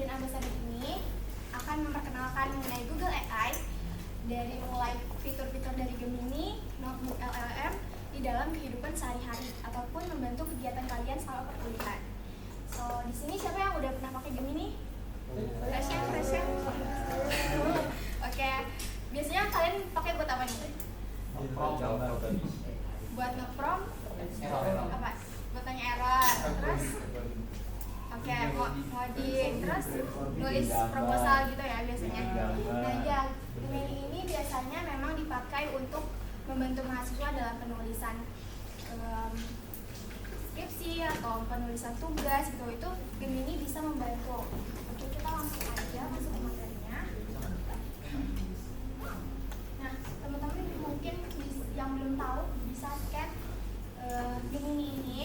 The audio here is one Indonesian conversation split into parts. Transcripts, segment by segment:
Brand Ambassador ini akan memperkenalkan mengenai Google AI dari mulai fitur-fitur dari Gemini, Notebook LLM di dalam kehidupan sehari-hari ataupun membantu kegiatan kalian selama perkuliahan. So, di sini siapa yang udah pernah pakai Gemini? Fresh ya? Oke. Biasanya kalian pakai buat apa nih? Buat nge-prompt apa? Buat tanya error. Terus oke, ngoding, terus nulis proposal gitu ya biasanya. Nah ya, Gemini ini biasanya memang dipakai untuk membantu mahasiswa dalam penulisan skripsi atau penulisan tugas gitu. Itu Gemini bisa membantu. Oke, kita langsung aja masuk ke materinya. Nah, teman-teman mungkin yang belum tahu bisa scan Gemini ini,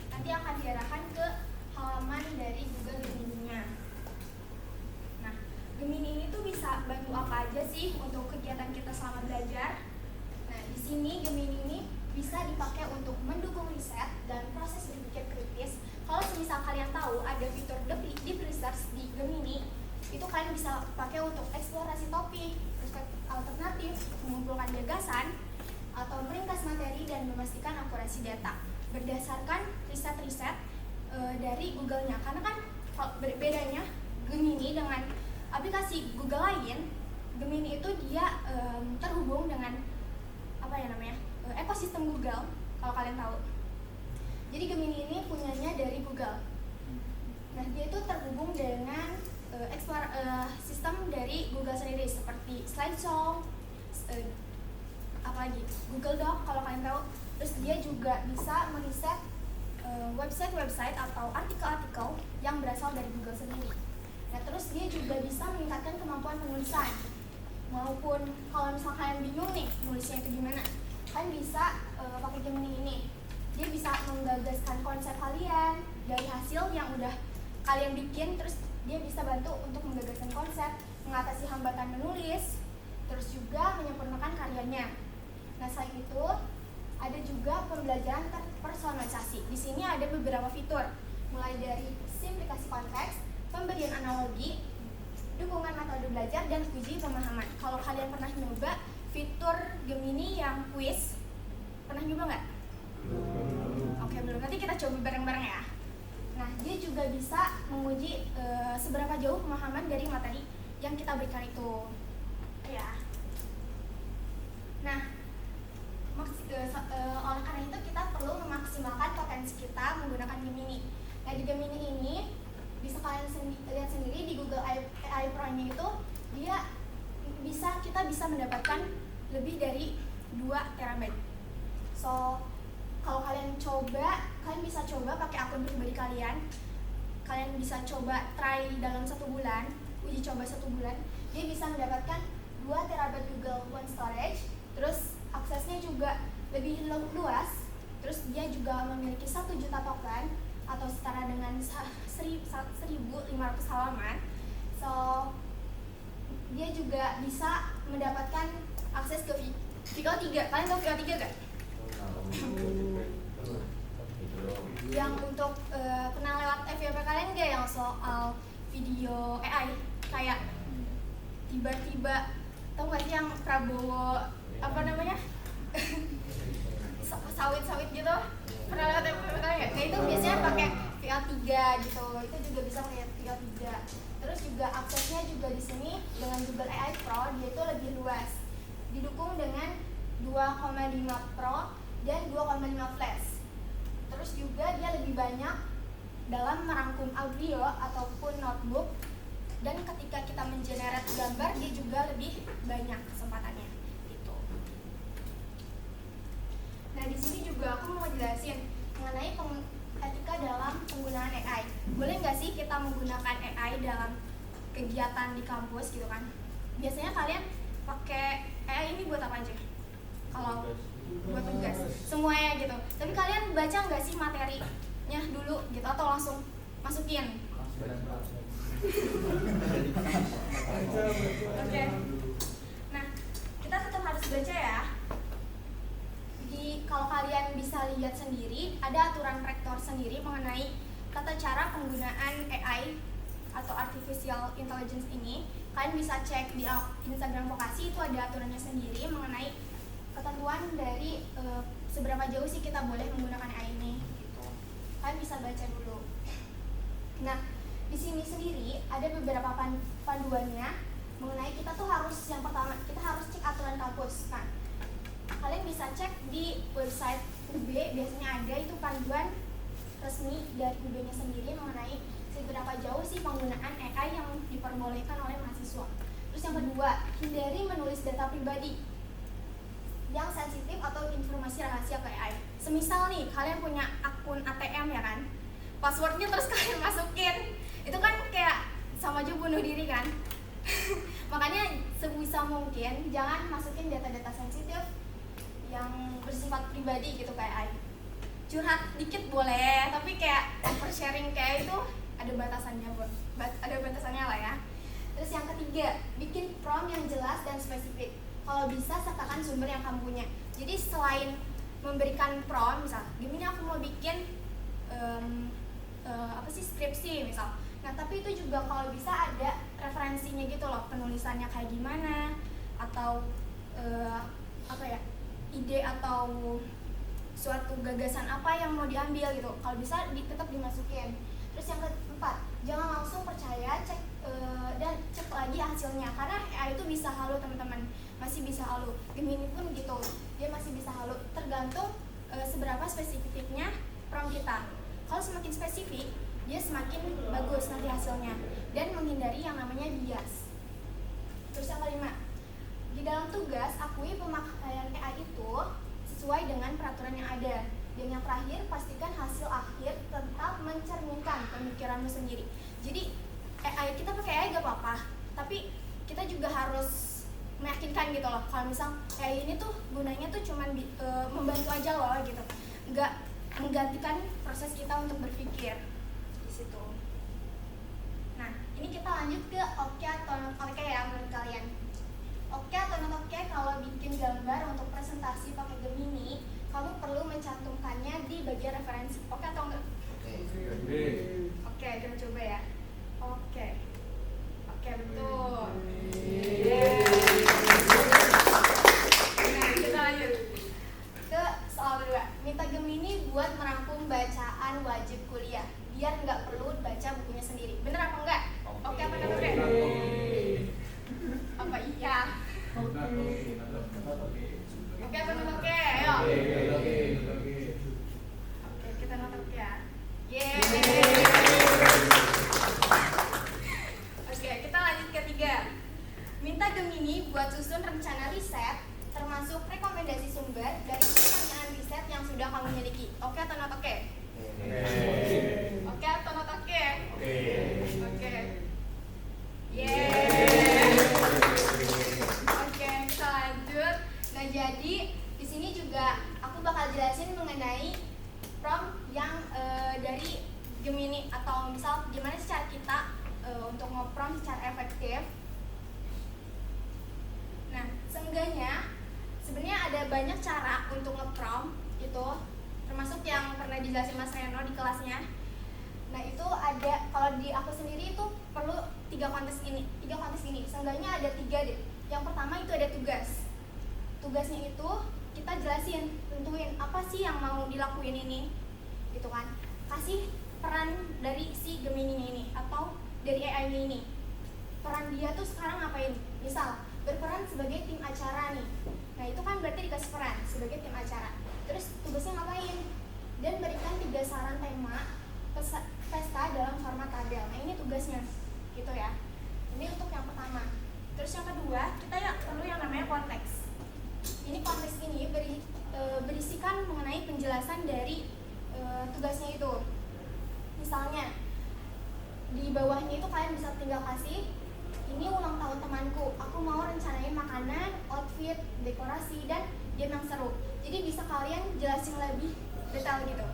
nanti akan diarahkan ke halaman dari Google Gemini-nya. Nah, Gemini ini tuh bisa bantu apa aja sih untuk kegiatan kita selama belajar? Nah, di sini Gemini ini bisa dipakai untuk mendukung riset dan proses berpikir kritis. Kalau semisal kalian tahu ada fitur deep research di Gemini, itu kalian bisa pakai untuk eksplorasi topik, perspektif alternatif, mengumpulkan gagasan, atau meringkas materi dan memastikan akurasi data berdasarkan riset-riset dari Google-nya. Karena kan bedanya Gemini dengan aplikasi Google lain, Gemini itu dia terhubung dengan apa ya namanya, ekosistem Google, kalau kalian tahu. Jadi Gemini ini punyanya dari Google. Nah, dia itu terhubung dengan sistem dari Google sendiri seperti Slideshow, apalagi Google Doc kalau kalian tahu. Terus dia juga bisa meriset website-website atau artikel-artikel yang berasal dari Google sendiri. Nah, terus dia juga bisa meningkatkan kemampuan penulisan. Maupun kalau misalnya kalian bingung nih nulisnya itu gimana, kalian bisa pakai Gemini ini. Dia bisa menggagaskan konsep kalian dari hasil yang udah kalian bikin, terus dia bisa bantu untuk menggagaskan konsep, mengatasi hambatan menulis, terus juga menyempurnakan karyanya. Nah, selain itu ada juga pembelajaran terpersonalisasi. Di sini ada beberapa fitur, mulai dari simplifikasi konteks, pemberian analogi, dukungan metode belajar, dan uji pemahaman. Kalau kalian pernah nyoba fitur Gemini yang quiz, pernah nyoba nggak? Oke, belum. Nanti kita coba bareng-bareng ya. Nah, dia juga bisa menguji seberapa jauh pemahaman dari materi yang kita berikan itu. Ya. Nah, oleh karena itu kita perlu memaksimalkan potensi kita menggunakan Gemini. Nah, di Gemini ini bisa kalian lihat sendiri di Google AI Pro-nya itu kita bisa mendapatkan lebih dari 2 terabyte. So, kalau kalian bisa coba pakai akun pribadi kalian. Kalian bisa coba try dalam 1 bulan, uji coba 1 bulan. Dia bisa mendapatkan 2 terabyte Google One Storage, terus aksesnya juga lebih luas. Terus dia juga memiliki 1 juta token atau setara dengan 1.500 halaman. So, dia juga bisa mendapatkan akses ke VO3. Kalian tahu VO3 gak? Yang untuk pernah lewat FYP kalian gak yang soal video AI? Kayak tiba-tiba, tau gak sih yang Prabowo apa namanya? Sawit-sawit gitu? Pernah lewat FYP kalian gak? Nah, itu biasanya pakai VO3 gitu. Itu juga bisa pakai VO3. Terus juga aksesnya juga di sini dengan Google AI Pro, dia itu lebih luas. Didukung dengan 2,5 Pro dan 2,5 Flash. Terus juga dia lebih banyak dalam merangkum audio ataupun notebook, dan ketika kita mengenerate gambar dia juga lebih banyak kesempatannya gitu. Nah, di sini juga aku mau jelasin mengenai etika dalam penggunaan AI. Boleh nggak sih kita menggunakan AI dalam kegiatan di kampus gitu kan? Biasanya kalian pakai AI ini buat apa aja? Kalau buat tugas semuanya gitu. Tapi kalian baca nggak sih materinya dulu gitu atau langsung masukin? Oke. Nah, kita tetap harus baca ya. Kalau kalian bisa lihat sendiri, ada aturan rektor sendiri mengenai tata cara penggunaan AI atau artificial intelligence ini, kalian bisa cek di Instagram Vokasi, itu ada aturannya sendiri mengenai ketentuan dari seberapa jauh sih kita boleh menggunakan AI ini gitu. Kalian bisa baca dulu. Nah, di sini sendiri ada beberapa panduannya mengenai kita tuh harus, yang pertama kita harus cek aturan kampus. Nah, kalian bisa cek di website UB, biasanya ada itu panduan resmi dari UB-nya sendiri mengenai seberapa jauh sih penggunaan AI yang diperbolehkan oleh mahasiswa. Terus yang kedua, hindari menulis data pribadi yang sensitif atau informasi rahasia ke AI. Semisal nih, kalian punya akun ATM ya kan, passwordnya terus kalian masukin, itu kan kayak sama aja bunuh diri kan. Makanya sebisa mungkin jangan masukin data-data sensitif yang bersifat pribadi gitu kayak AI. Curhat dikit boleh, tapi kayak sharing kayak itu ada batasannya, ada batasannya lah ya. Terus yang ketiga, bikin prompt yang jelas dan spesifik. Kalau bisa sertakan sumber yang kamu punya. Jadi selain memberikan prompt, misal gini aku mau bikin skripsi misal. Nah, tapi itu juga kalau bisa ada referensinya gitu loh, penulisannya kayak gimana, atau ide atau suatu gagasan apa yang mau diambil gitu. Kalau bisa tetap dimasukin. Terus yang keempat, jangan langsung percaya, dan cek lagi hasilnya, karena AI itu bisa halu teman-teman, masih bisa halu. Gemini pun gitu, dia masih bisa halu, tergantung seberapa spesifiknya prompt kita. Kalau semakin spesifik, dia semakin bagus nanti hasilnya, dan menghindari yang namanya bias. Terus yang kelima, di dalam tugas akui pemakaian AI itu sesuai dengan peraturan yang ada. Dan yang terakhir, pastikan hasil akhir tetap mencerminkan pemikiranmu sendiri. Jadi AI, kita pakai AI gak apa-apa, tapi kita juga harus meyakinkan gitu loh, kalau misal AI ini tuh gunanya tuh cuman membantu aja loh gitu, nggak menggantikan proses kita untuk berpikir di situ. Nah, ini kita lanjut ke oke atau not oke ya menurut kalian. Oke atau not oke kalau bikin gambar untuk presentasi pakai Gemini, kamu perlu mencantumkannya di bagian referensi. Oke atau enggak? Oke, kita coba ya. Oke, betul. Nah, kita lanjut ke soal kedua. Minta Gemini buat merangkum bacaan wajib kuliah, biar nggak perlu baca bukunya sendiri. Bener apa enggak? Oke apa enggak? Apa iya? Oke apa enggak? Oke, ayo. Oke, kita nonton ya. Oke, kita lanjut ke tiga. Minta Gemini buat susun rencana riset, termasuk rekomendasi sumber dari pertanyaan riset yang sudah kamu miliki. Oke atau not oke? Oke atau not oke? Oke. Oke, kita lanjut. Nah, jadi di sini juga aku bakal jelasin mengenai prompt yang dari Gemini, atau misal gimana sih cara kita untuk nge-prompt secara efektif. Nah, seenggaknya sebenarnya ada banyak cara untuk nge-prompt itu, termasuk yang pernah dijelasin Mas Reno di kelasnya. Nah, itu ada, kalau di aku sendiri itu perlu 3 kontes ini. Seenggaknya ada 3 deh. Yang pertama itu ada tugas. Tugasnya itu kita jelasin, tentuin apa sih yang mau dilakuin ini, gitu kan. Kasih peran dari si Gemini ini atau dari AI ini. Peran dia tuh sekarang ngapain? Misal berperan sebagai tim acara nih. Nah, itu kan berarti dikasih peran sebagai tim acara. Terus tugasnya ngapain? Dan berikan 3 saran tema pesta dalam format tabel. Nah, ini tugasnya, gitu ya. Ini untuk yang pertama. Terus yang kedua, kita perlu yang namanya konteks. Ini konteks ini berisikan mengenai penjelasan dari tugasnya itu. Misalnya di bawahnya itu kalian bisa tinggal kasih, ini ulang tahun temanku, aku mau rencanain makanan, outfit, dekorasi, dan game yang seru. Jadi bisa kalian jelasin lebih detail gitu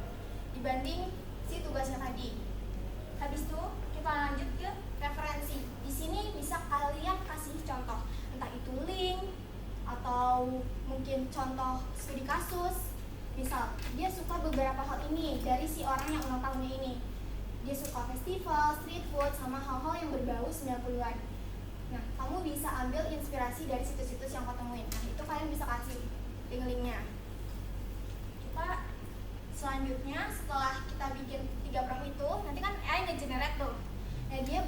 dibanding si tugasnya tadi. Habis itu kita lanjut ke referensi. Di sini bisa kalian kasih contoh, entah itu link atau mungkin contoh studi kasus. Misal dia suka beberapa hal ini dari si orang yang ulang tahunnya ini. dia suka festival, street food, sama hal-hal yang berbau 90-an. Nah, kamu bisa ambil inspirasi dari situs-situs yang kau temuin. Nah, itu kalian bisa kasih link-linknya. Kita selanjutnya setelah kita bikin 3 prompt itu, nanti kan AI nge-generate tuh. Nah, dia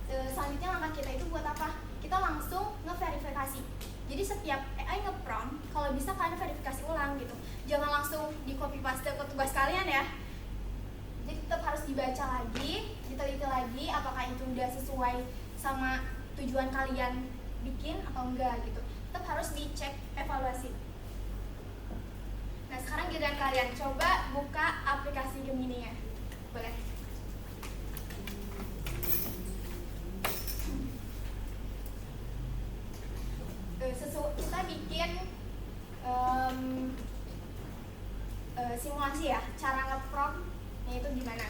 selanjutnya langkah kita itu buat apa? Kita langsung nge-verifikasi. Jadi setiap AI nge-prompt, kalau bisa kalian verifikasi ulang gitu. Jangan langsung di copy paste ke tugas kalian ya. Jadi tetap harus dibaca lagi, diteliti lagi apakah itu udah sesuai sama tujuan kalian bikin atau enggak gitu. Tetap harus dicek evaluasi. Nah, sekarang giliran kalian coba buka aplikasi Gemini-nya. Boleh? Kita bikin simulasi ya, cara nge-prompt-nya itu gimana.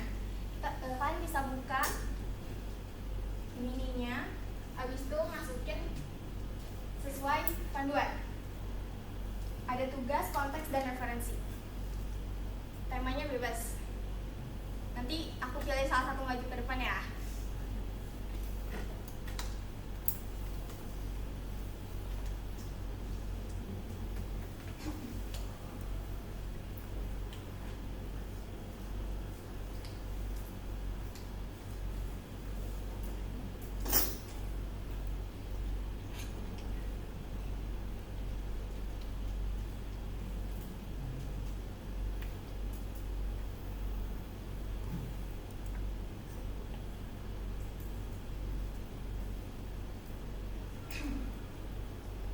Kalian bisa buka Gemini-nya, habis itu masukin sesuai panduan. Ada tugas, konteks, dan referensi. Temanya bebas. Nanti aku pilih salah satu maju ke depan ya.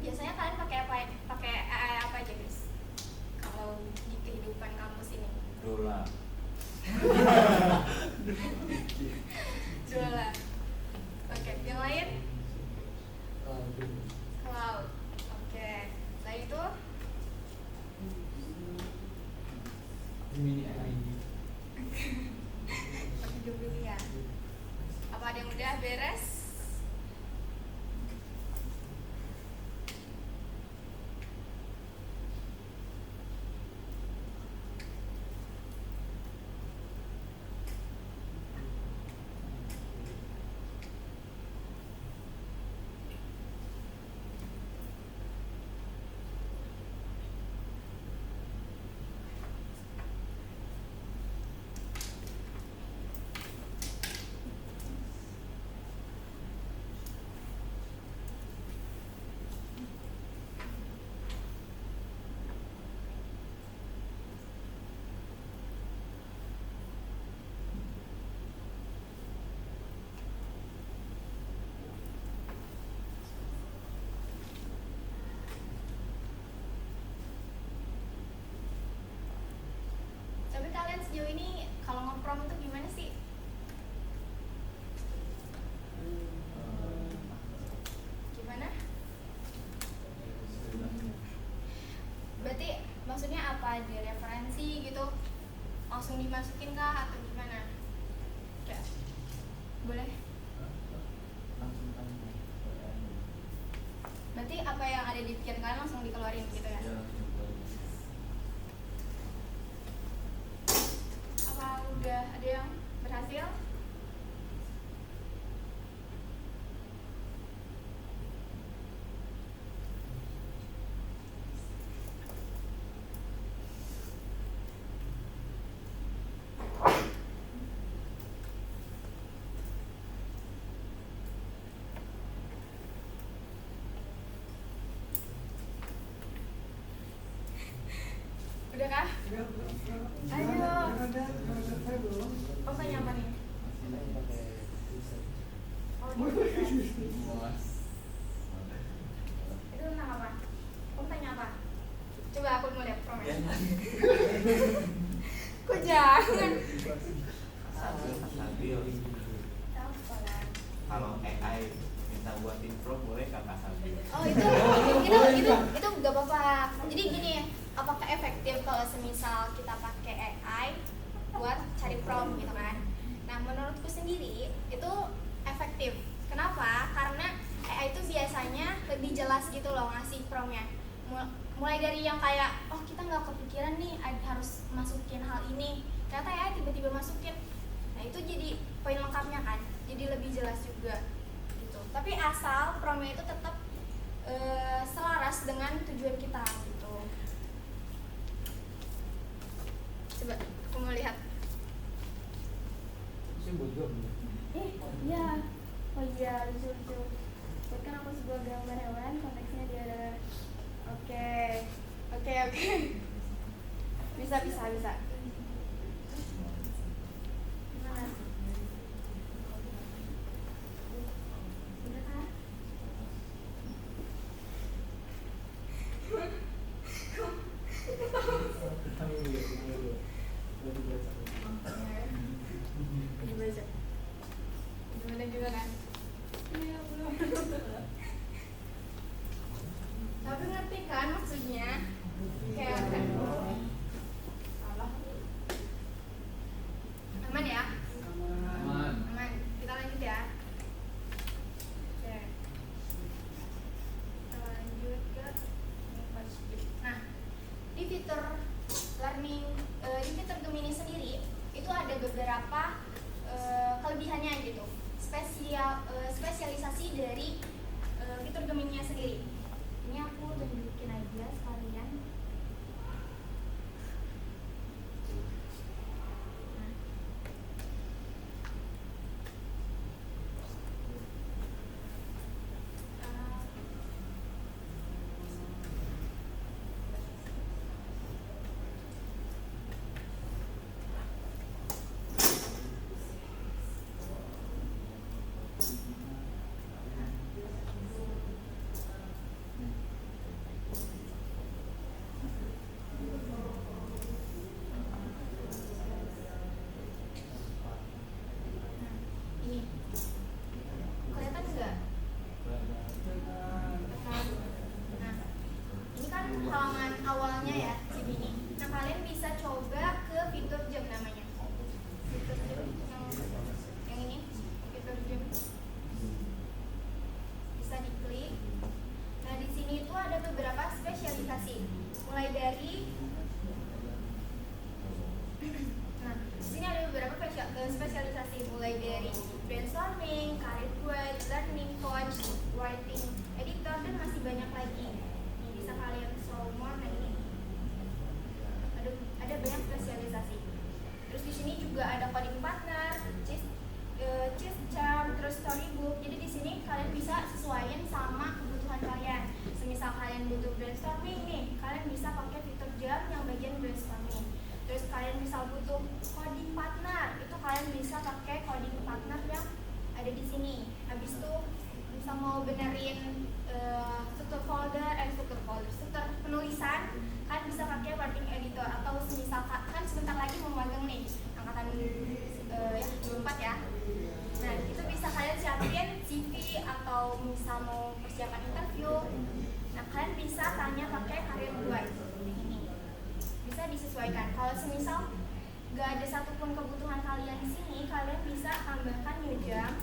Biasanya kalian pakai AI apa aja guys? Kalau di kehidupan kampus ini? Dola. Dola. Oke, yang lain? Cloud. Oke. Selain itu? Gemini AI. Pakai Gemini ya. Apa ada yang udah beres? Tapi kalian sejauh ini kalau nge-prompt itu gimana sih? Gimana? Berarti maksudnya apa? Di referensi gitu? Langsung dimasukin kah atau gimana? Ya. Boleh? Berarti apa yang ada di pikiran kalian langsung dikeluarin gitu ya? Udah ada yang berhasil? Udah kah? Ayo. Oh, tanya apa nih? Oh, itu tentang apa? Kamu tanya apa? Coba aku mau lihat promesnya. Kok jangan? Sabil. Apa lah? Kalau AI minta buatin prompt boleh kakak Sabil? Oh, itu nggak apa-apa. Jadi gini, apakah efektif kalau semisal kita pakai AI buat cari prompt gitu kan? Nah, menurutku sendiri itu efektif. Kenapa? Karena AI itu biasanya lebih jelas gitu loh ngasih promptnya. Mulai dari yang kayak, kita nggak kepikiran nih harus masukin hal ini, ternyata AI tiba-tiba masukin. Nah, Nah itu jadi poin lengkapnya kan, jadi lebih jelas juga gitu. Tapi asal promnya itu tetap selaras dengan tujuan kita gitu. Coba aku mau lihat. Iya. Oh iya, lucu-lucu. Kan aku sebuah gambar hewan, konteksnya dia adalah Oke. Bisa. Gimana? Udah kah? Dibaca. Gimana? Iya, belum. Tapi ngerti kan maksudnya? Kayak salah. Aman ya? Aman. Kita lanjut ya. Oke. Kita lanjut ke Nah, di fitur learning di fitur Gemini sendiri itu ada beberapa kelebihannya gitu. Spesialisasi dari fitur Gemini sendiri. Ini aku tunjukin aja sekalian. Ini kelihatan nggak? Nah, ini kan halaman awalnya ya sini. Nah, kalian bisa coba ke fitur jam namanya. Fitur jam yang ini, fitur jam. Bisa diklik. Nah, di sini itu ada beberapa spesialisasi. Mulai dari di sini ada beberapa spesialisasi mulai dari brainstorming, career growth, learning coach, writing editor, dan masih banyak lagi. Ini bisa kalian semua. Nah ini ada banyak spesialisasi. Terus di sini juga ada coding partner, cheat charm, terus storybook. Jadi di sini kalian bisa sesuaiin sama kebutuhan kalian. Semisal kalian butuh brainstorming nih, kalian bisa pakai fitur jam yang bagian brainstorming. Terus kalian bisa butuh coding partner, itu kalian bisa pakai coding partner yang ada di sini. Habis itu bisa mau benerin struktur penulisan, kalian bisa pakai writing editor. Atau semisal kan sebentar lagi mau magang nih, angkatan 24 ya. Nah itu bisa kalian siapin CV atau misal mau persiapan interview. Nah kalian bisa tanya pakai career growth ini. Bisa disesuaikan. Kalau semisal nggak ada satupun kebutuhan kalian di sini, kalian bisa tambahkan new jam.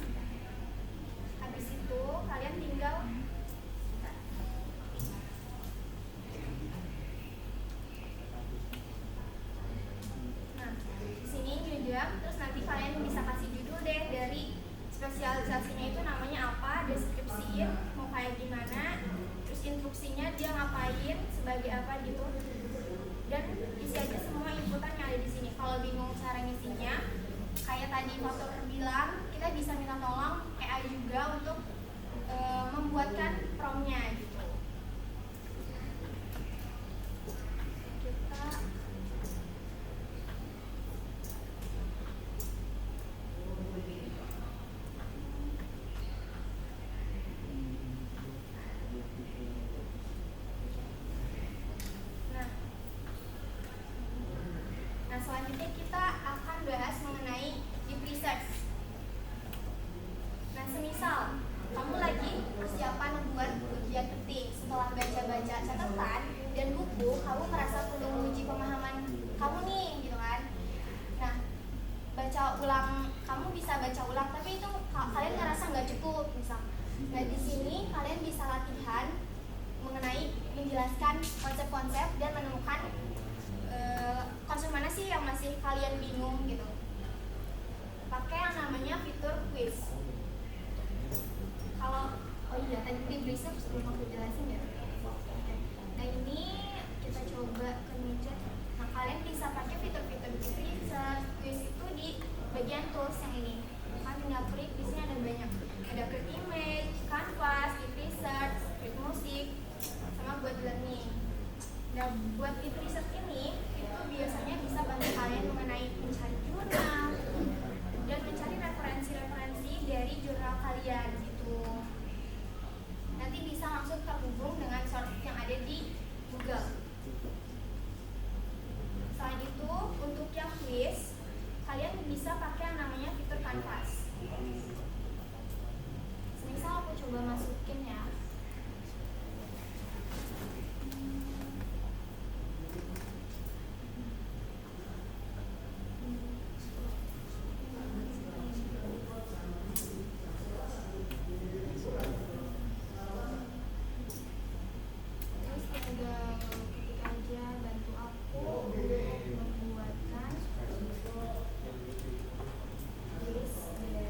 Habis itu kalian tinggal di sini new jam. Terus nanti kalian bisa kasih judul deh dari spesialisasinya itu namanya apa, deskripsiin mau kayak gimana, terus instruksinya dia ngapain sebagai apa gitu. Dan isi aja semua inputan yang ada di sini. Kalau bingung cara ngisinya, kayak tadi Faktor bilang, kita bisa minta tolong AI juga untuk membuatkan promnya gitu. Selanjutnya kita akan bahas mengenai deep research. Nah, semisal kamu lagi persiapan buat ujian penting, setelah baca-baca catatan dan buku, kamu merasa perlu menguji pemahaman kamu nih, gitu kan? Nah, baca ulang, kamu bisa baca ulang, tapi itu kalian ngerasa nggak cukup, misal. Nah, di sini kalian bisa latihan mengenai menjelaskan konsep-konsep dan menemukan konsep mana sih yang masih kalian Inggrisnya sebelum aku jelasin ya. Nah ini kita coba ke midget. Nah kalian bisa pakai fitur-fitur research quiz itu di bagian tools yang ini. Kan tinggal klik, di sini ada banyak. Ada create image, canvas, deep research, create musik, sama buat learning. Nah buat deep research ini itu biasanya bisa bantu kalian mengenai mencari jurnal dan mencari referensi-referensi dari jurnal kalian gitu. Nanti bisa langsung terhubung dengan source yang ada di Google. Selain itu, untuk yang quiz, kalian bisa pakai yang namanya fitur Canvas. Misal aku coba masukin ya. Terus tinggal ketik aja, bantu aku membuatkan list dari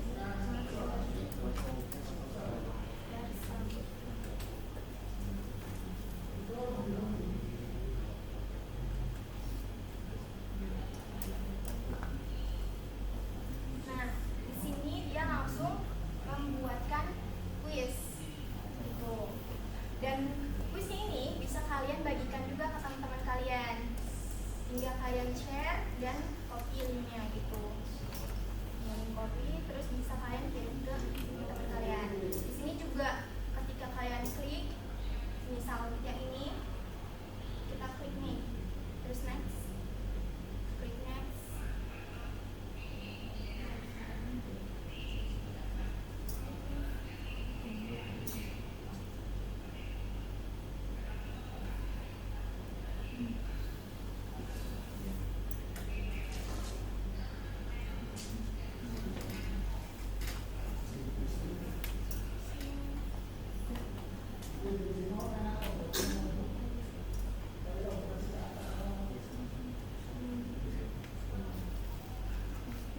Nah, di sini dia langsung membuatkan quiz gitu. Dan kuisnya ini bisa kalian bagikan juga ke teman-teman kalian. Hingga kalian share dan copy linknya gitu. Yang copy terus bisa kalian kirim ke teman kalian. Di sini juga ketika kalian klik, misal yang ini kita klik nih, terus next, klik next.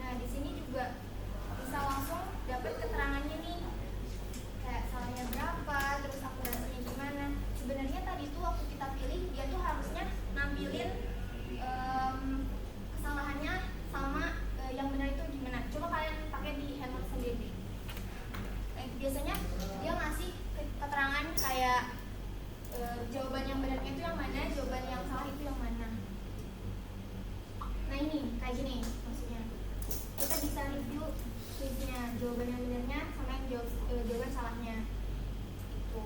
Nah, di sini juga bisa langsung dapat keterangannya nih. Kayak salahnya berapa, terus akurasinya gimana. Sebenarnya tadi tuh waktu kita pilih, dia tuh harusnya nampilin kesalahannya sama yang benar itu gimana. Coba kalian pakai di handphone sendiri. Biasanya dia ngasih keterangan kayak jawaban yang benarnya itu yang mana, jawaban yang salah itu yang mana. Nah ini kayak gini maksudnya. Kita bisa review quiznya, jawaban yang benarnya sama yang jawaban salahnya. Itu.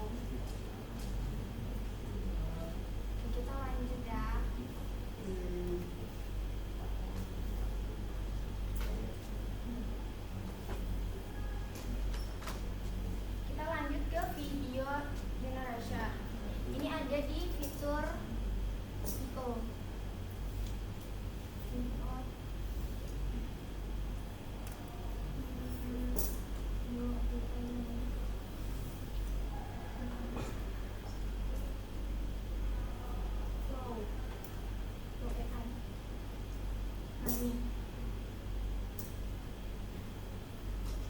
Oke, kita lanjut ya. Kita lanjut ke video generation. Ini ada di fitur VO.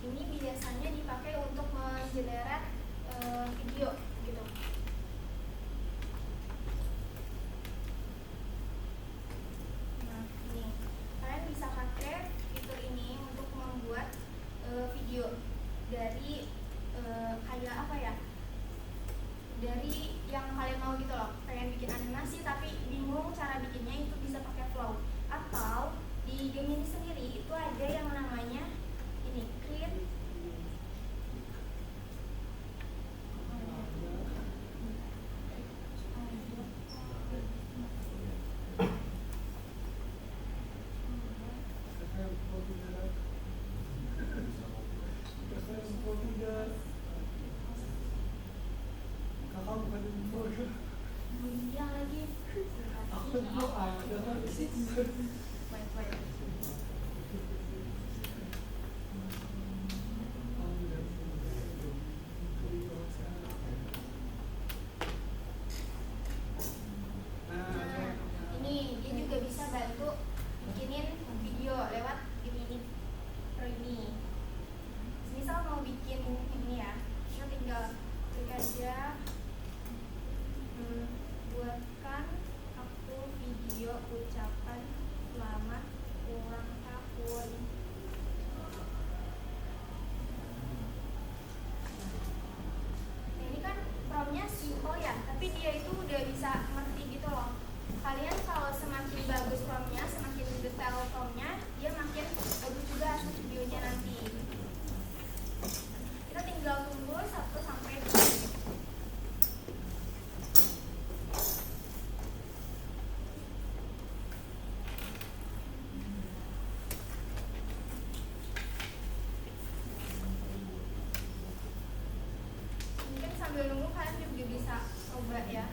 Ini biasanya dipakai untuk mengenerate video gitu. Nah, ini kalian bisa pakai fitur ini untuk membuat video dari kayak apa ya? Dari yang kalian mau gitu loh. Pengen bikin animasi tapi bingung cara bikinnya, itu bisa pakai Flow. Atau di game ini sendiri itu ada yang namanya ini create yang lagi wait. Ini dia juga bisa bantu bikinin video lewat ini Pro ini. Misal mau bikin ini ya, kita tinggal klik aja sambil nunggu kalian juga bisa coba ya.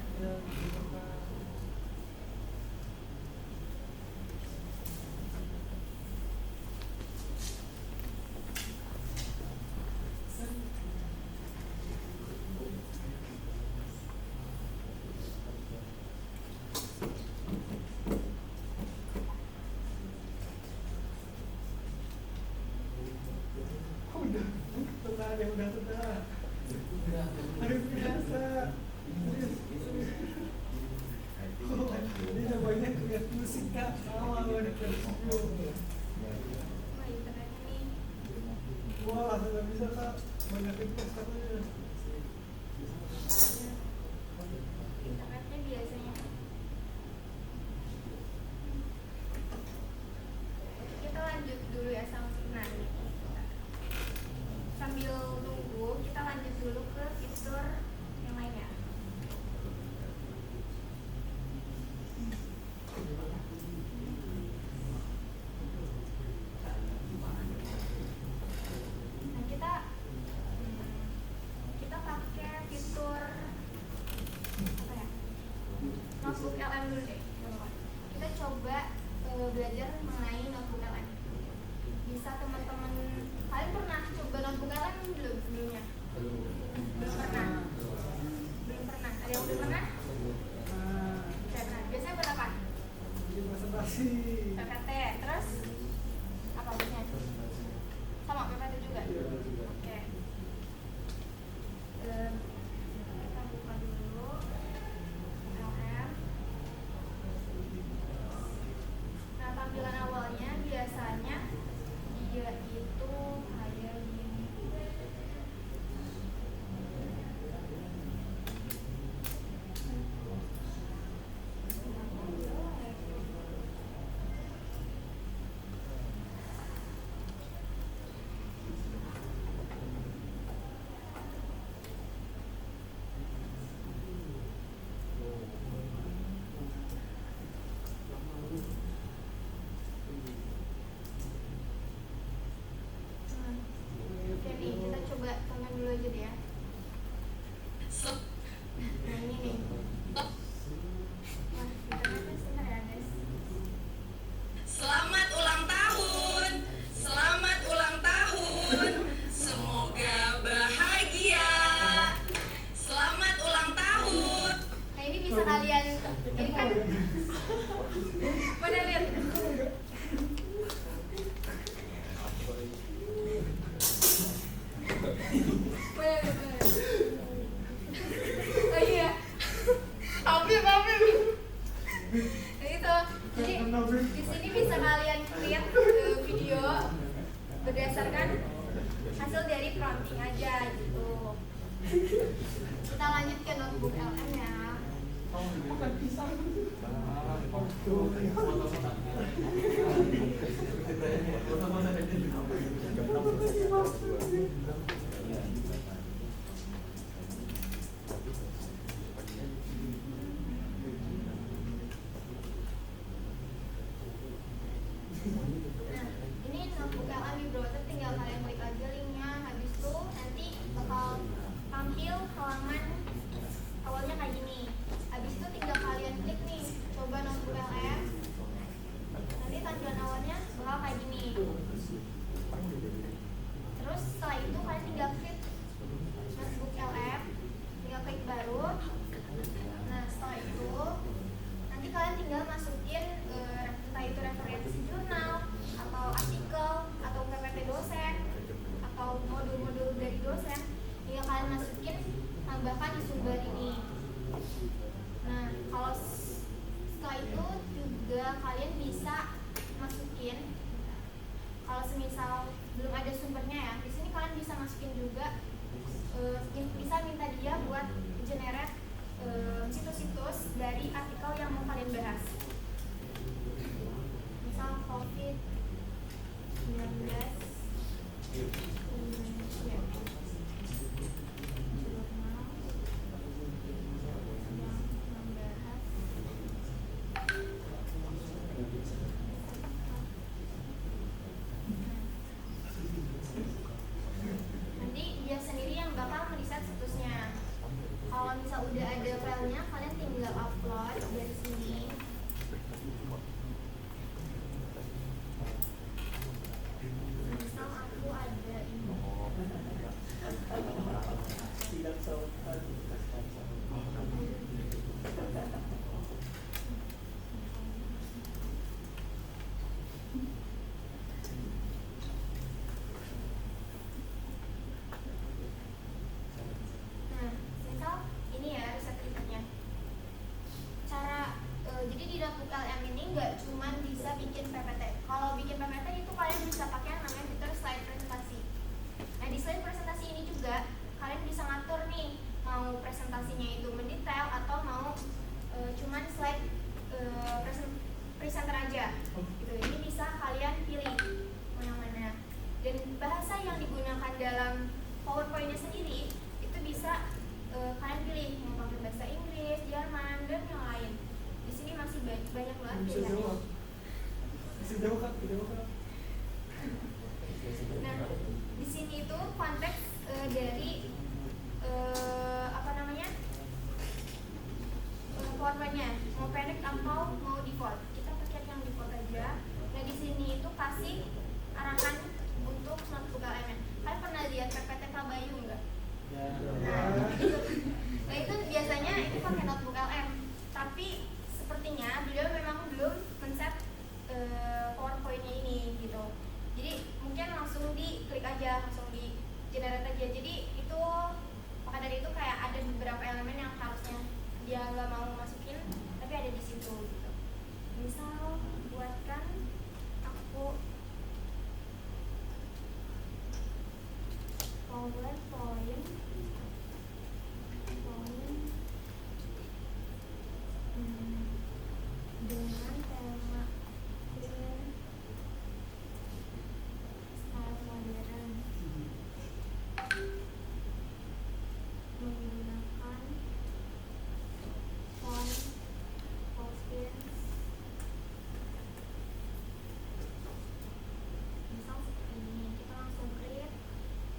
Wah, nggak bisa kak, banyak request katanya. Internetnya biasanya. Kita lanjut dulu ya sambil nunggu kita lanjut dulu ke fitur yang lainnya. Nah kita pakai fitur apa ya? Notebook LM dulu deh. Kita coba belajar mengenai notebook LM. Bisa teman-teman, kalian pernah coba notebook LM belum sebelumnya? Belum pernah. Ada yang udah pernah? Pernah. Biasanya buat apa? Presentasi. PPT. Terus apa biasanya? Sama PPT juga. Oke. Kita buka dulu LM. Nah, tampilan awalnya biasanya dia itu kayak gini. Oke nih, kita coba tonton dulu aja deh ya. Nah ini nih. Wah, internetnya sebentar ya guys. Selamat ulang tahun, selamat ulang tahun, semoga bahagia. Selamat ulang tahun. Nah ini bisa kalian, ini kan mana lihat? Oh iya, Habib. Nah itu, jadi di sini bisa kalian lihat video berdasarkan hasil dari prompting aja gitu. Kita lanjut ke notebook LM ya. Nah, ini notebook LM di browser, tinggal kalian klik aja linknya. Habis itu nanti bakal tampil halaman awalnya kayak gini. Habis itu tinggal kalian klik nih, coba notebook LM. Nanti tampilan awalnya bakal kayak gini. Terus setelah itu kalian tinggal klik notebook LM, tinggal klik baru. Nah setelah itu nanti kalian tinggal masukin entah itu referensi jurnal atau artikel atau PPT dosen atau modul-modul dari dosen. Tinggal kalian masukin, tambahkan di sumber ini. Nah kalau setelah itu juga kalian bisa masukin, kalau semisal belum ada sumbernya ya, di sini kalian bisa masukin juga, bisa minta dia buat generate situs-situs dari artikel yang mau kalian bahas. Misal COVID-19 Indonesia jurnal yang membahas nanti dia sendiri yang bakal meriset udah ada filenya, kalian tinggal upload dari sini. Misal aku ada ini. Tidak sopan. Nah, misal ini ya riset risetnya. Cara jadi di notebook LM ini nggak cuman bisa bikin PPT. Kalau bikin PPT itu kalian bisa pakai yang namanya fitur slide presentasi. Nah di slide presentasi ini juga kalian bisa ngatur nih mau presentasinya itu mendetail atau mau cuman slide presenter aja. Gitu. Ini bisa kalian pilih mau yang mana. Dan bahasa yang digunakan dalam PowerPoint-nya sendiri itu bisa kalian pilih mau pakai bahasa Inggris, Jerman, dan yang lain. Di sini masih banyak banget Bisa pilihannya. jawab. Bisa jawab Kak, bisa jawab Kak. Nah, di sini itu konteks dari apa namanya PowerPoint-nya mau pendek atau mau default. Kita pakai yang default aja. Nah di sini itu kasih arahan untuk notebook LM. Kalian pernah lihat PPT Pak Bayu nggak? Ya. Nah itu biasanya itu pakai notebook LM. Tapi sepertinya beliau memang belum men-set PowerPoint-nya ini gitu. Jadi mungkin langsung diklik aja, langsung di generate aja. Jadi itu maka dari itu kayak ada beberapa elemen yang harusnya dia nggak mau masukin, tapi ada di situ gitu. Misal buatkan aku PowerPoint dengan tema style modern menggunakan font Postins misal seperti ini. Kita langsung create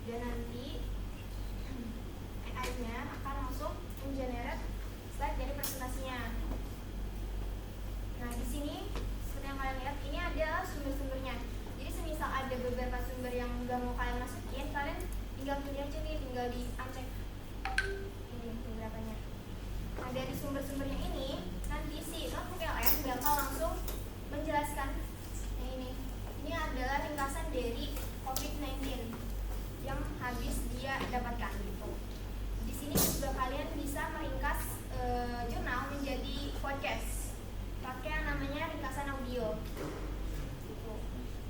dan nanti AI-nya akan langsung mengenerate slide dari presentasinya. Nah di sini seperti yang kalian lihat ini adalah sumber-sumbernya. Jadi semisal ada beberapa sumber yang nggak mau kalian masukin, kalian tinggal pilih aja nih, tinggal di uncheck ini beberapanya. Nah dari sumber-sumbernya ini nanti si notebook LM bakal langsung menjelaskan yang ini. Ini adalah ringkasan dari COVID-19 yang habis dia dapatkan gitu. Di sini juga kalian bisa meringkas jurnal menjadi podcast pakai yang namanya ringkasan audio gitu.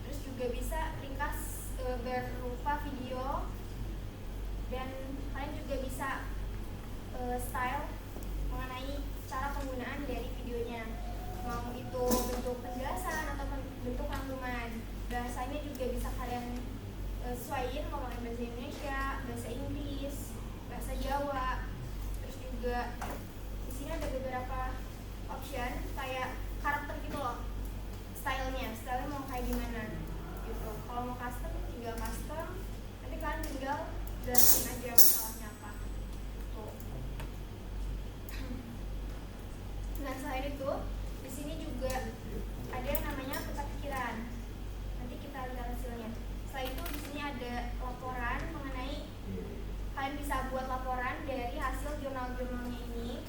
Terus juga bisa ringkas berupa video, dan kalian juga bisa style mengenai cara penggunaan dari videonya, mau itu bentuk penjelasan atau bentuk rangkuman. Bahasanya juga bisa kalian sesuaiin, mau pakai bahasa Indonesia, bahasa Inggris, bahasa Jawa. Terus juga di sini ada beberapa option kayak karakter gitu loh, stylenya mau kayak gimana gitu. Kalau mau custom tinggal custom, nanti kalian tinggal jelasin aja masalahnya apa tuh. Nah selain itu di sini juga ada yang namanya peta pikiran. Nanti kita lihat hasilnya. Setelah itu di sini ada laporan mengenai, kalian bisa buat laporan dari hasil jurnal-jurnalnya ini,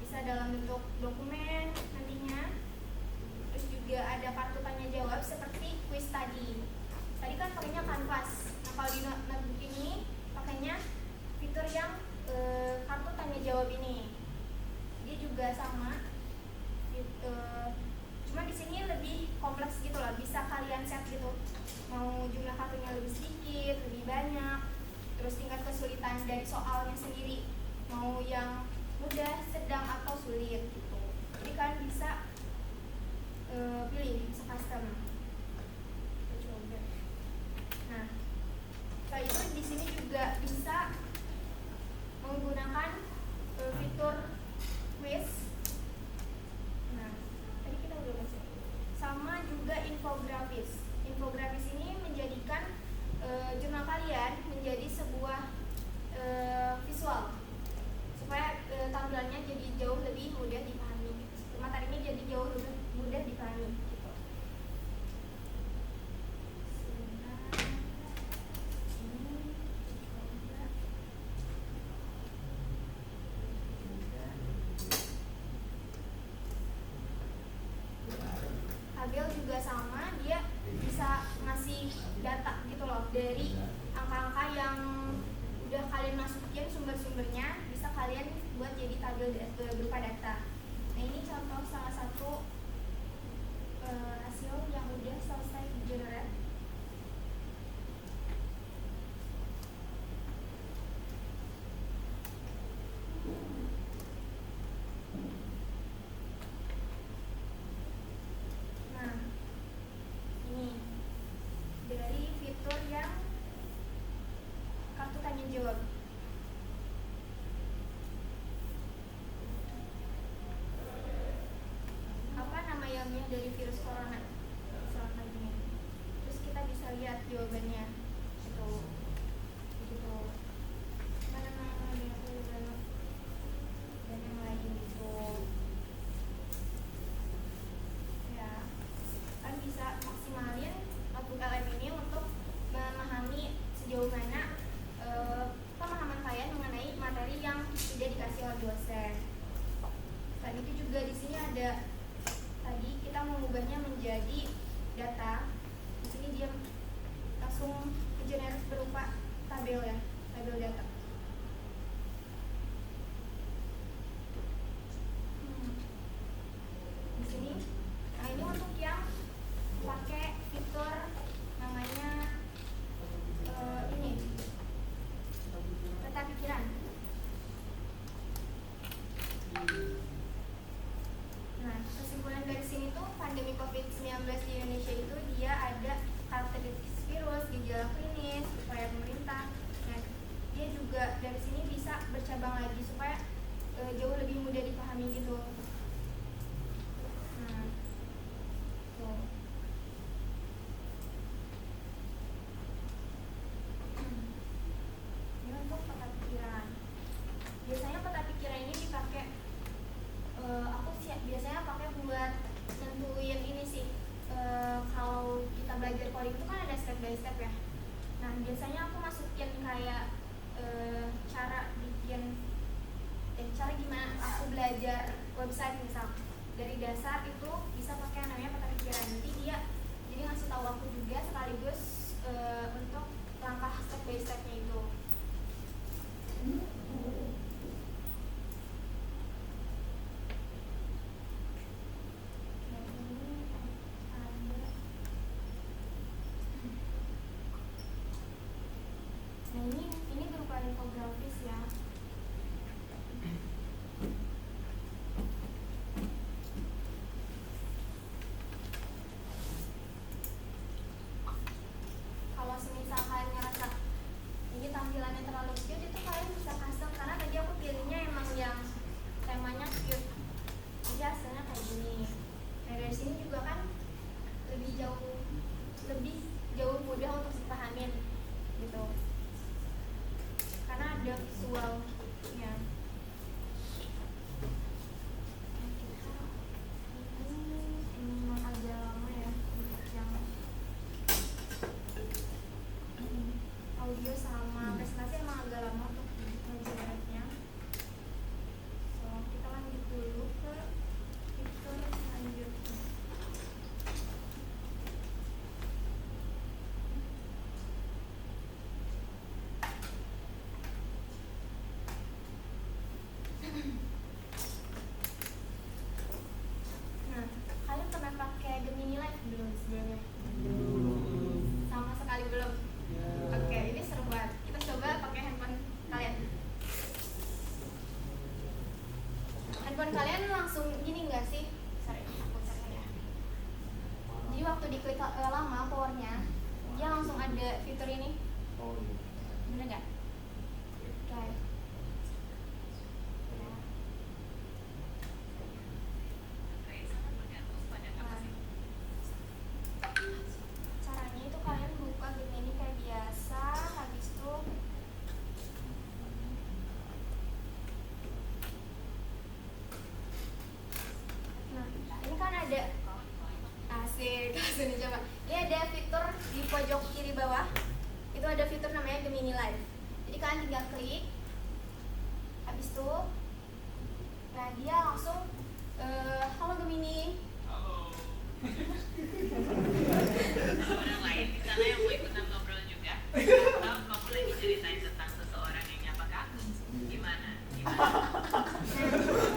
bisa dalam bentuk dokumen nantinya. Terus juga ada kartu tanya jawab seperti quiz tadi. Tadi kan pakainya kanvas. Nah kalau di notebook ini pakainya fitur yang kartu tanya jawab ini. Dia juga sama gitu. Cuma di sini lebih kompleks gitu lah, bisa kalian set gitu. Mau jumlah kartunya lebih sedikit, lebih banyak. Terus tingkat kesulitan dari soalnya sendiri, mau yang mudah, sedang, atau sulit gitu. Jadi kalian bisa pilih, bisa custom. Kita coba. Nah, setelah itu di sini juga bisa menggunakan fitur quiz. Nah, tadi kita udah masuk. Sama juga infografis. Infografis ini menjadikan jurnal kalian menjadi sebuah visual supaya berupa data. Nah ini contoh salah satu hasil yang udah selesai di generate. Nah ini dari fitur yang kartu tanya jawab. Apa nama ilmiah dari virus corona? Misalkan gini. Terus kita bisa lihat jawabannya. Gitu. Begitu. Mana dan yang lain gitu. Ya. Kan bisa maksimalin notebook LM ini untuk memahami sejauh mana pemahaman kalian mengenai materi yang tidak dikasih oleh dosen. Selain itu juga di sini ada tadi kita mengubahnya menjadi data. Di sini dia langsung generate berupa tabel ya, tabel data. Di sini, nah ini untuk yang pakai fitur namanya ini peta pikiran. Nah, kesimpulan dari sini tuh pandemi COVID-19 di Indonesia itu dia ada karakteristik virus, gejala klinis, upaya pemerintah. Nah, dia juga dari sini bisa bercabang lagi supaya jauh lebih mudah dipahami gitu. Nah, tuh. Ini untuk peta pikiran. Biasanya peta pikiran ini dipakai biasanya pakai buat nentuin ini sih. Kalau kita belajar coding itu kan ada step by step ya. Nah biasanya aku masukin kayak cara gimana aku belajar website misal dari dasar itu bisa pakai yang namanya peta pikiran. Nanti dia jadi ngasih tahu aku juga sekaligus untuk langkah step by stepnya itu. Nah ini berupa infografis ya. Kalau semisal kalian ngerasa ini tampilannya terlalu cute, itu kalian bisa custom karena tadi aku pilihnya emang yang temanya cute. Jadi hasilnya kayak gini. Nah dari sini juga kan lebih jauh mudah untuk dipahamin gitu. Karena ada visualnya. Ini memang agak lama ya untuk yang audio sama presentasi emang agak lama untuk menjelaskannya. So kita lanjut dulu ke fitur selanjutnya. Nah, kalian pernah pakai Gemini Live belum sebelumnya? Sama sekali belum? Oke, ini seru banget. Kita coba pakai handphone kalian. Handphone kalian langsung gini nggak sih? Sorry, aku cari ya. Jadi waktu diklik lama powernya, dia langsung ada fitur ini. Oh iya. Bener nggak? Oke. Caranya itu kalian buka Gemini kayak biasa, habis itu nah ini kan ada asik, langsung dicoba. Ini ada fitur di pojok kiri bawah, itu ada fitur namanya Gemini Live. Jadi kalian tinggal klik, habis itu nah dia langsung halo Gemini. Orang lain di sana yang mau ikutan ngobrol juga. Atau kamu lagi ceritain tentang seseorang yang nyapa kamu. Gimana? Nah,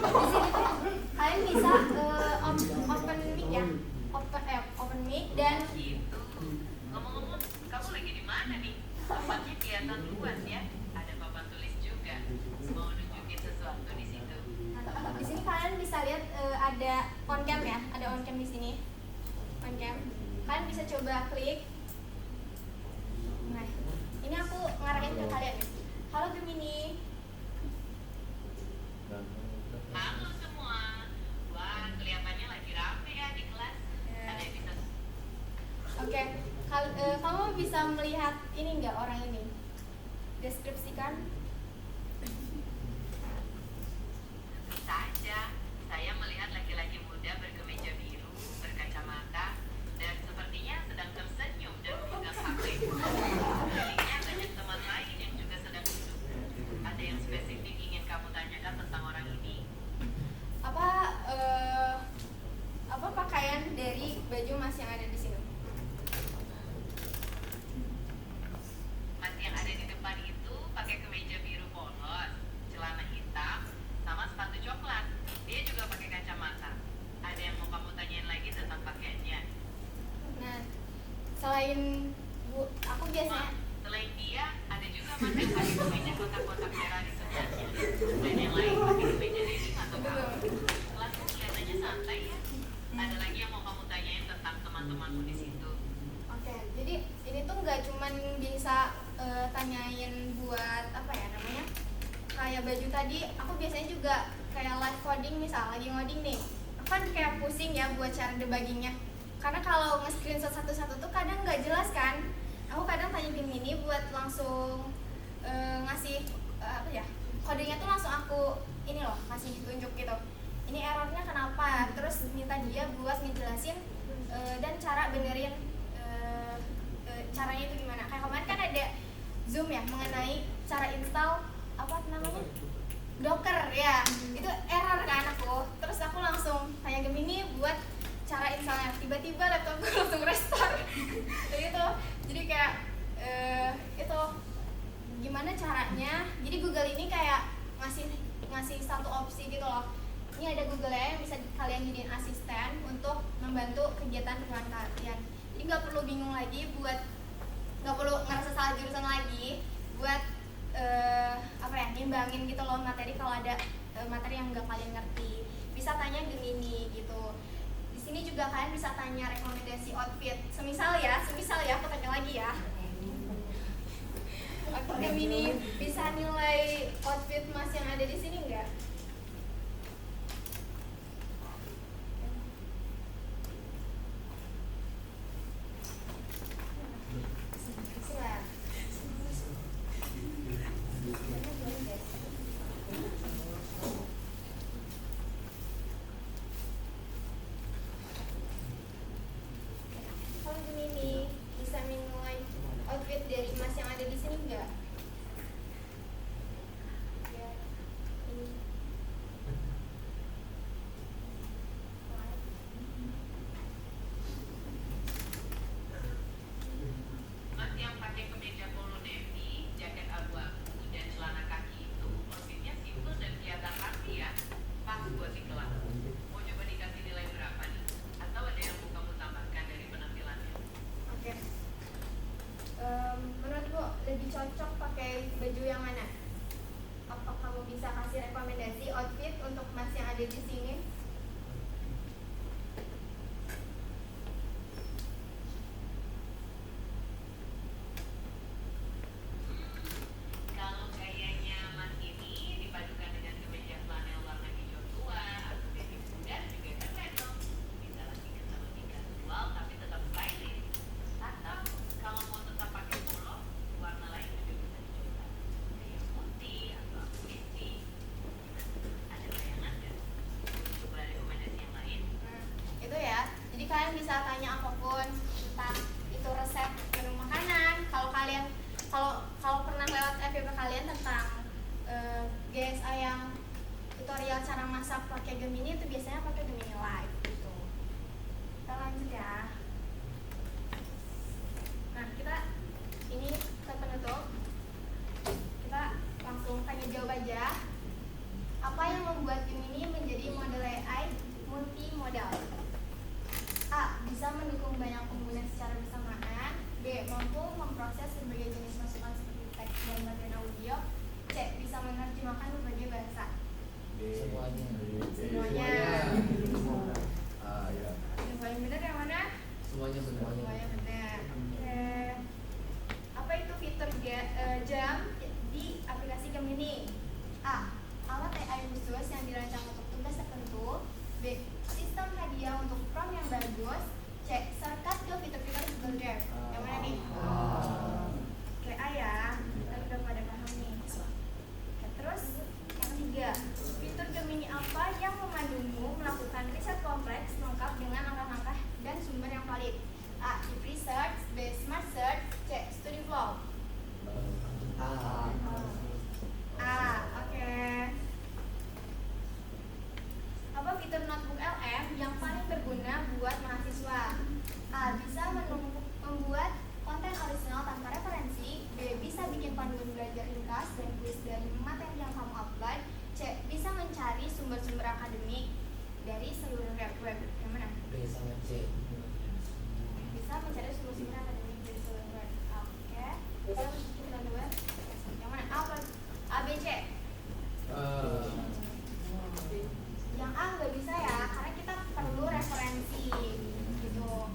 Kalian bisa coba klik. Nah, ini aku ngarahin ke kalian ya. Halo Gemini. Halo semua. Wah, kelihatannya lagi rame ya di kelas. Ada yang bisa Oke, kamu bisa melihat ini nggak orang ini? Deskripsikan. tentu saja. Saya melihat laki-laki muda berkemeja biru, berkacamata, dan sepertinya sedang tersenyum dan memegang HP. Sekelilingnya banyak teman lain yang juga sedang duduk. Ada yang spesifik ingin kamu tanyakan tentang orang ini? Apa pakaian dari baju mas yang ada di sini? Mas yang ada di depan itu pakai kemeja biru polos, celana hitam, sama sepatu coklat. Dia juga pakai kacamata. Ada yang mau kamu tanyain lagi tentang pakaiannya? Nah, selain aku biasanya Selain dia, ada juga mas yang pakai kemeja kotak-kotak merah di sebelahnya. Dan yang lain pakai kemeja denim atau kaos. Kelasnya kelihatannya santai ya. Ada lagi yang mau kamu tanyain tentang teman-temanmu di situ? Oke, jadi ini tuh nggak cuman bisa tanyain buat apa ya namanya, kayak baju tadi. Aku biasanya juga kayak live coding, misal lagi ngoding nih, aku kan kayak pusing ya buat cara debuggingnya, karena kalau nge-screenshot satu-satu tuh kadang nggak jelas kan. Aku kadang tanya Gemini buat langsung ngasih apa ya, codingnya tuh langsung aku ini loh, kasih tunjuk gitu, ini errornya kenapa, terus minta dia buat ngejelasin dan cara benerin caranya itu gimana. Kayak kemarin kan ada Zoom ya mengenai cara install apa namanya, Docker ya, itu error kan aku. Terus aku langsung tanya Gemini buat cara installnya, tiba-tiba laptopku langsung restore. Gitu. Jadi kayak itu gimana caranya. Jadi Google ini kayak ngasih satu opsi gitu loh. Ini ada Google yang bisa kalian jadiin asisten untuk membantu kegiatan perkuliahan kalian. Jadi nggak perlu bingung lagi nggak perlu ngerasa salah jurusan lagi buat apa ya, nimbangin gitu loh materi kalau ada materi yang nggak kalian ngerti. Bisa tanya Gemini gitu. Di sini juga kalian bisa tanya rekomendasi outfit. Semisal ya aku tanya lagi ya. Gemini bisa nilai outfit mas yang ada di sini nggak? Kalau Gemini bisa menilai outfit dari mas yang ada di sini nggak? Ya, ini. Mas yang pakai kemeja polo navy, jaket abu-abu, dan celana kaki itu outfitnya simple dan kelihatan rapi ya. Pas buat di kelas. Mau coba dikasih nilai berapa nih? Atau ada yang mau kamu tambahkan dari penampilannya? Oke. Menurutmu lebih cocok pakai baju yang mana? Apa kamu bisa kasih rekomendasi outfit untuk mas yang ada di sini? Kalau gayanya mas ini dipadukan dengan kemeja flanel warna hijau tua atau denim muda juga keren dong. Bisa lakikan sama tingkat casual tapi tetap stylish. Atau kalau mau tetap pakai polo, warna lain juga bisa dicoba. Kayak putih atau abu-abu. Ada bayangan nggak? Coba rekomendasi yang lain. Itu ya. Jadi kalian bisa tanya apapun tentang itu resep menu makanan. Kalau pernah lewat FYP kalian tentang GSA yang tutorial cara masak pakai Gemini, itu biasanya pakai Gemini Live gitu. Kita lanjut ya. Nah, kita ini ke penutup. Kita langsung tanya jawab aja. Apa yang membuat Gemini menjadi model AI multimodal? A. Bisa mendukung banyak pengguna secara bersamaan. B. Mampu memproses berbagai jenis masukan seperti teks, gambar, dan audio. C. Bisa menerjemahkan berbagai bahasa. Semuanya. Semuanya. Ah ya. Yang paling benar yang mana? Semuanya. yang dirancang untuk tugas tertentu. B. Sistem hadiah untuk prom yang bagus. C. Shortcut ke fitur-fitur Google Drive. Yang mana nih? Oke, A ya. Kita udah pada paham nih. Oke, terus yang 3. Fitur Gemini apa yang memandumu melakukan riset kompleks lengkap dengan langkah-langkah dan sumber yang valid? A. Deep Research. B. Smart Search. C. Study Flow. Oke. Apa fitur notebook LM yang paling berguna buat mahasiswa? A. Bisa membuat konten original tanpa referensi. B. Bisa bikin panduan belajar ringkas dan kuis dari materi yang kamu upload. C. Bisa mencari sumber-sumber akademik dari seluruh web. Yang mana? B sama C. Bisa mencari sumber-sumber akademik dari seluruh web. Oke. Bisa kita dua. Yang mana? A, B, C. Yang A nggak bisa ya, karena kita perlu referensi gitu.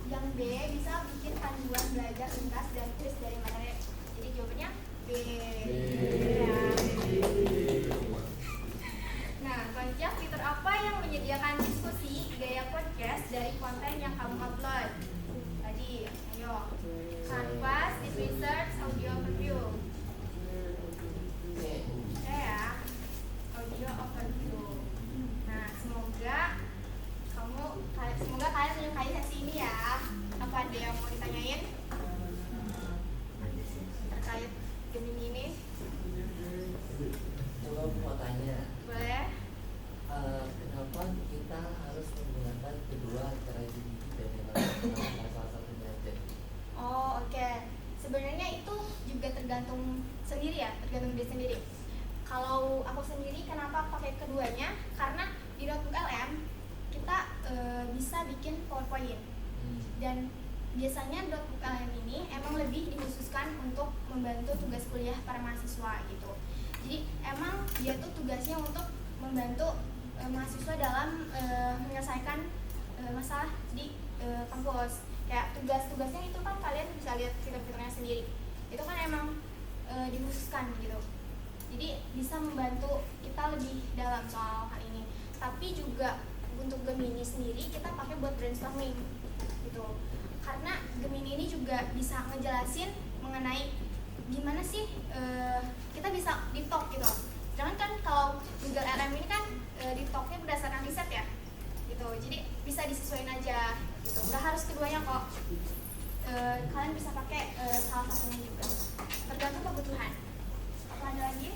Yang B bisa bikin panduan belajar ringkas dan kuis dari materi. Jadi jawabannya B. Ya. Nah, selanjutnya fitur apa yang menyediakan diskusi gaya podcast dari konten yang kamu upload? Tadi, ayo. Canvas, Deep Research, Audio Overview. C. Ya, Audio Overview. Nah, semoga kalian menyukai sesi ini ya. Apa ada yang mau ditanyain terkait Gemini ini? Coba aku mau tanya, Boleh? kenapa kita harus menggunakan kedua cara Gemini dan yang lain salah satunya aja? Oh, oke. Sebenarnya itu juga tergantung sendiri ya, tergantung diri sendiri. Kalau aku sendiri kenapa pakai keduanya? Karena di notebook LM kita bisa bikin PowerPoint. Dan biasanya notebook LM ini emang lebih dikhususkan untuk membantu tugas kuliah para mahasiswa gitu. Jadi emang dia tuh tugasnya untuk membantu mahasiswa dalam menyelesaikan masalah di kampus. Kayak tugas-tugasnya itu kan kalian bisa lihat fitur-fiturnya sendiri. Itu kan emang dikhususkan gitu. Jadi bisa membantu kita lebih dalam soal hal ini. Tapi juga untuk Gemini sendiri kita pakai buat brainstorming gitu. Karena Gemini ini juga bisa ngejelasin mengenai gimana sih kita bisa deep talk gitu. Jangan kan kalau Google RM ini kan deep talknya berdasarkan riset ya gitu. Jadi bisa disesuaikan aja gitu. Nggak harus keduanya kok. Kalian bisa pakai salah satunya juga. Tergantung kebutuhan. Apa ada lagi?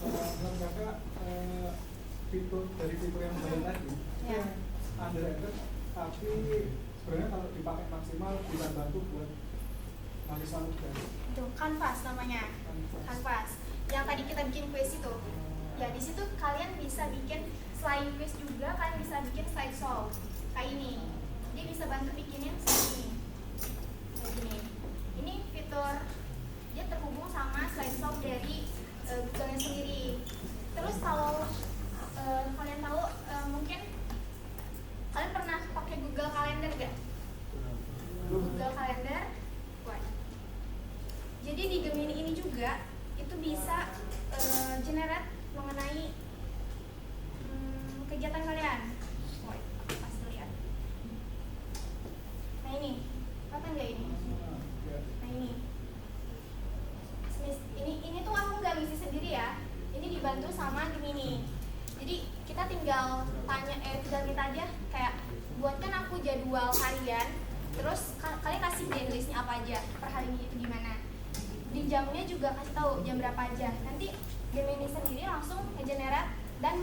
Menurut kakak fitur yang baru tadi Ya. underrated, tapi sebenarnya kalau dipakai maksimal bisa bantu buat mahasiswa muda. Itu Canvas namanya. Canvas. Yang tadi kita bikin quiz itu. Ya di situ kalian bisa bikin selain quiz juga kalian bisa bikin slideshow kayak ini. Dia bisa bantu bikinin seperti ini. Kayak gini. Ini fitur dia terhubung sama slideshow dari Google-nya sendiri. Terus kalau kalian tahu mungkin kalian pernah pakai Google Calendar gak? Google Calendar. Wah. Jadi di Gemini ini juga itu bisa generate mengenai kegiatan kalian. Wah, pas lihat. Nah ini, kelihatan nggak ini? Nah ini tuh aku nggak ngisi sendiri ya. Ini dibantu sama Gemini. Jadi kita tinggal tinggal minta aja kayak buatkan aku jadwal harian. Terus kalian kasih deh listnya apa aja per harinya itu gimana. Di jamnya juga kasih tahu jam berapa aja. Nanti Gemini sendiri langsung nge-generate dan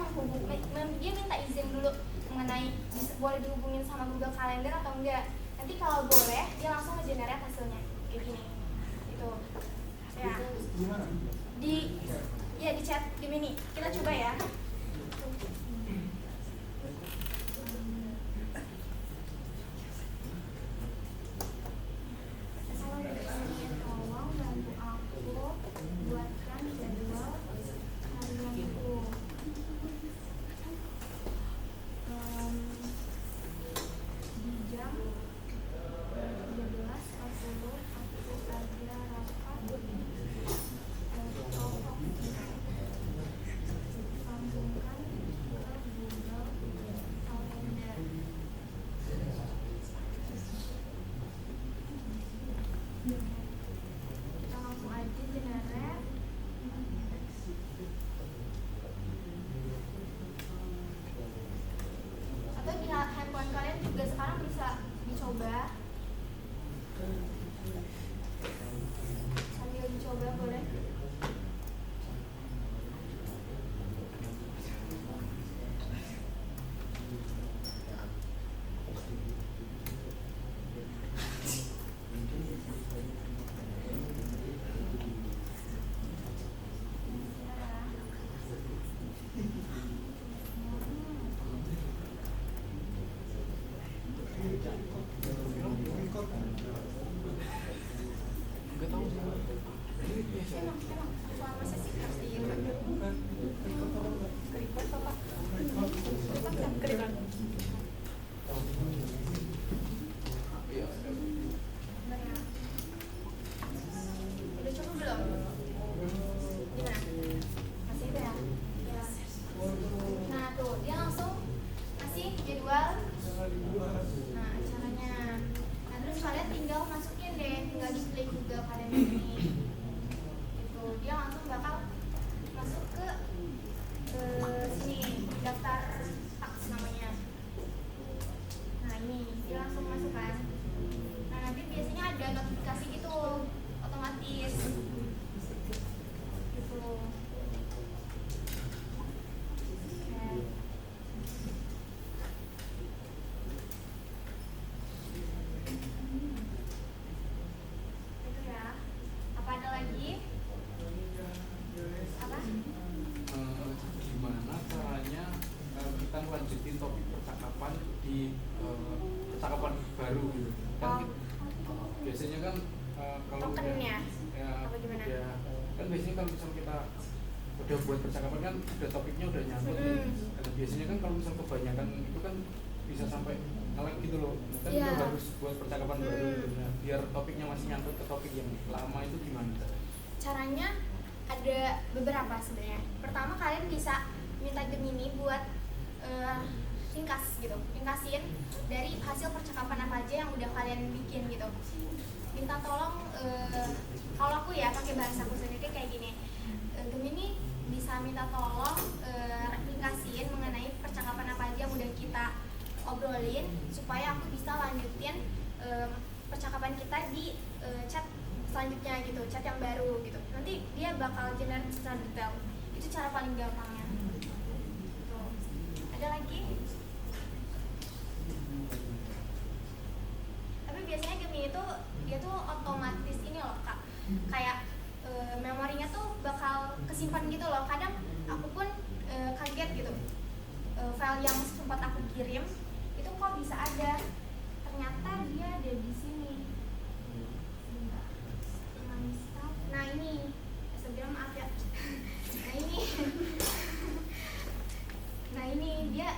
dia minta izin dulu mengenai boleh dihubungin sama Google Calendar atau enggak. Nanti kalau boleh dia langsung nge-generate hasilnya kayak gini. Itu. Ya. Gimana? Di chat Gemini. Kita coba ya. Tolong bantu aku buatkan jadwal harianku. Di jam 13.40 aku ada rapat. baru gitu. Kan biasanya kan kalau Tokennya? ya, Apa gimana? ya, kan biasanya kalau misal kita udah buat percakapan kan udah topiknya udah nyangkut nih. Dan biasanya kan kalau misal kebanyakan itu kan bisa sampai nge-lag gitu loh. Kan Iya. kita harus buat percakapan baru gitu. Nah, biar topiknya masih nyangkut ke topik yang lama itu gimana caranya? Caranya ada beberapa sebenarnya. Pertama, kalian bisa minta Gemini buat ringkas gitu, ringkasin dari hasil percakapan apa aja yang udah kalian bikin gitu. Minta tolong, kalau aku ya pakai bahasa aku sendiri kayak gini, Gemini bisa minta tolong ringkasin mengenai percakapan apa aja yang udah kita obrolin supaya aku bisa lanjutin percakapan kita di chat selanjutnya gitu, chat yang baru gitu. Nanti dia bakal generate secara detail. Itu cara paling gampangnya. Gitu. Ada lagi? Tapi biasanya Gemini itu dia tuh otomatis ini loh Kak. Kayak memorinya tuh bakal kesimpan gitu loh. Kadang aku pun kaget gitu. File yang sempat aku kirim itu kok bisa ada. Ternyata dia ada di sini. Nah ini, sebenarnya maaf ya. Nah ini dia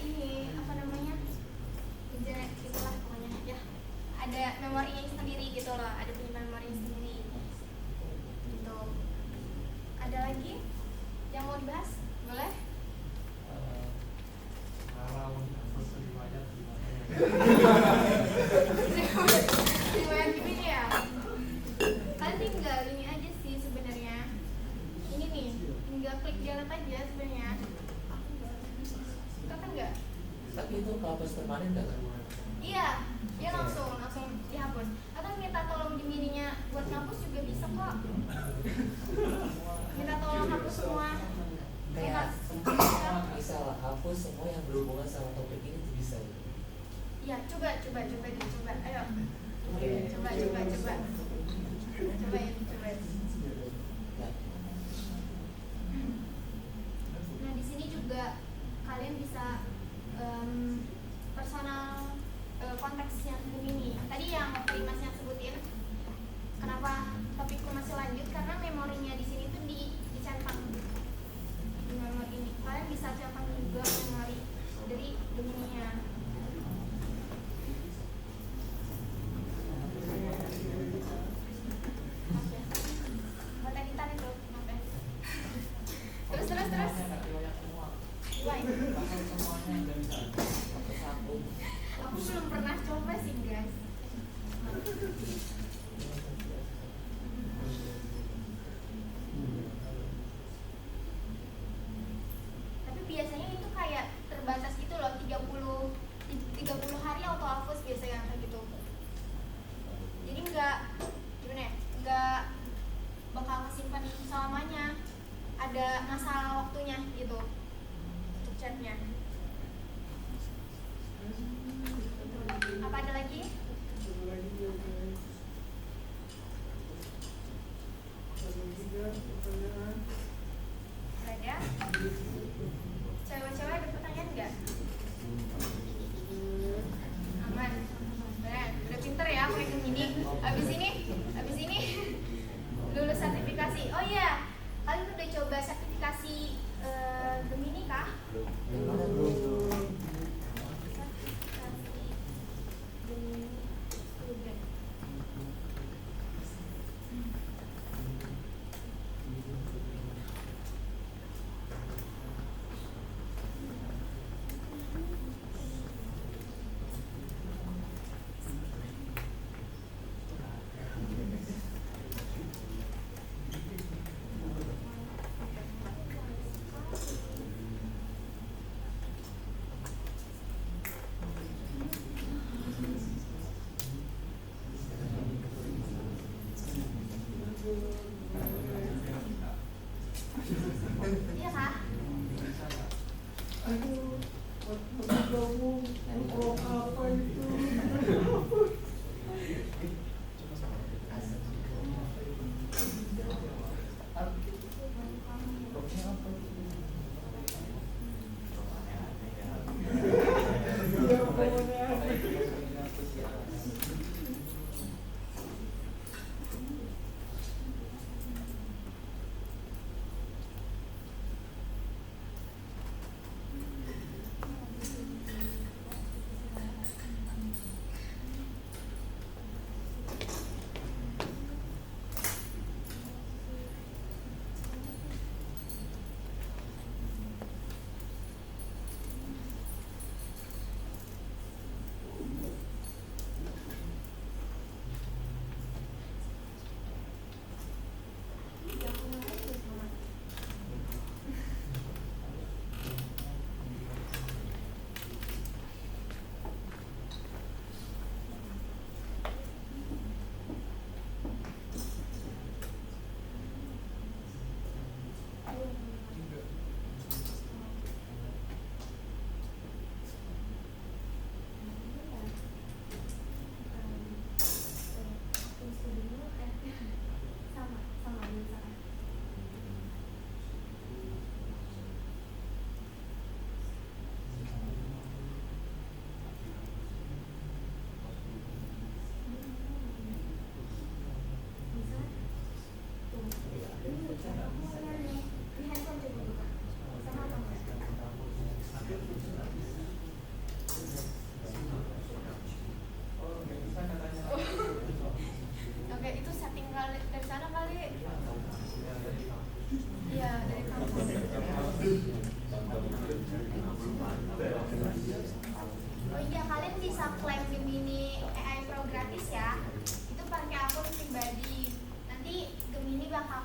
ini apa namanya? Itulah pokoknya ya. Ada memorinya sendiri gitu loh, ada penyimpan memorinya sendiri. Gitu. Ada lagi yang mau dibahas? Boleh? Riwayat gini ya. Kalian tinggal ini aja sih sebenarnya. Ini nih, tinggal klik jalan aja sebenarnya. Kakak enggak? Tapi itu hapus permanen nggak kan? Iya, dia langsung dihapus. Atau minta tolong Gemininya buat ngapus juga bisa kok. Minta tolong hapus semua. Kayak misal hapus semua yang berhubungan sama topik ini tuh bisa gitu. Iya, coba. Ayo. Oke. Coba. Coba ya. Ya. Nah, di sini juga kalian bisa personal konteksnya Gemini. Tadi yang waktu Mas yang sebutin, kenapa topikku masih lanjut karena memorinya di sini tuh dicentang di memori ini. Kalian bisa centang juga memori dari Gemininya. Maaf ya. Buat editan itu, maaf ya. Terus. Why? Aku belum pernah coba sih guys. Tapi biasanya itu kayak terbatas gitu loh, 30 hari auto hapus biasanya kayak gitu. Jadi nggak bakal kesimpan selamanya. Ada masa waktunya gitu untuk chatnya. Apa ada lagi? Coba lagi ya guys. Ada juga pertanyaan. Ada? Cewek-cewek ada pertanyaan nggak? Aman. Udah pinter ya aku yang ini. Abis ini lulus sertifikasi. Oh iya, kalian udah coba sertifikasi Gemini kah? Yang mana belum? Sertifikasi Gemini student. Iya kah? Aduh, kamu apa itu? Ya, pokoknya